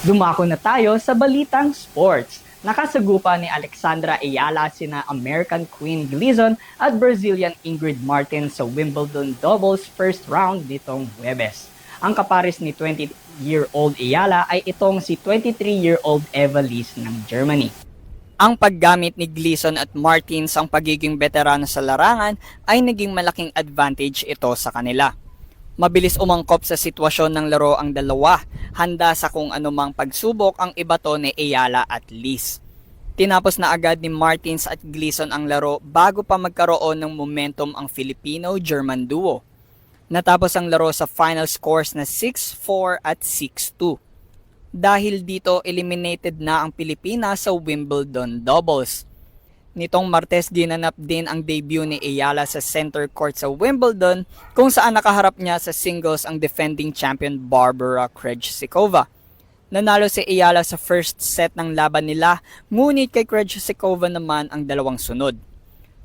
Dumako na tayo sa balitang sports. Nakasagupa ni Alexandra Ayala sina American Queen Gleason at Brazilian Ingrid Martin sa Wimbledon doubles first round nitong Huwebes. Ang kapares ni 20-year-old Ayala ay itong si 23-year-old Eva Lise ng Germany. Ang paggamit ni Gleason at Martin sa pagiging veterano sa larangan ay naging malaking advantage ito sa kanila. Mabilis umangkop sa sitwasyon ng laro ang dalawa, handa sa kung anumang pagsubok ang ibato ni Ayala at Lise. Tinapos na agad ni Martins at Gleason ang laro bago pa magkaroon ng momentum ang Filipino-German duo. Natapos ang laro sa final scores na 6-4 at 6-2. Dahil dito eliminated na ang Pilipinas sa Wimbledon doubles. Nitong Martes ginanap din ang debut ni Ayala sa center court sa Wimbledon kung saan nakaharap niya sa singles ang defending champion Barbara Krejcikova. Nanalo si Ayala sa first set ng laban nila, ngunit kay Krejcikova naman ang dalawang sunod.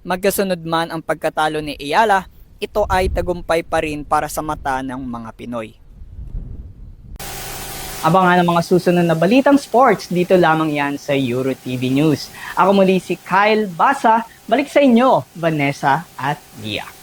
Magkasunod man ang pagkatalo ni Ayala, ito ay tagumpay pa rin para sa mata ng mga Pinoy. Abangan ang mga susunod na balitang sports dito lamang yan sa EuroTV News. Ako muli si Kyle Basa. Balik sa inyo, Vanessa at Mia.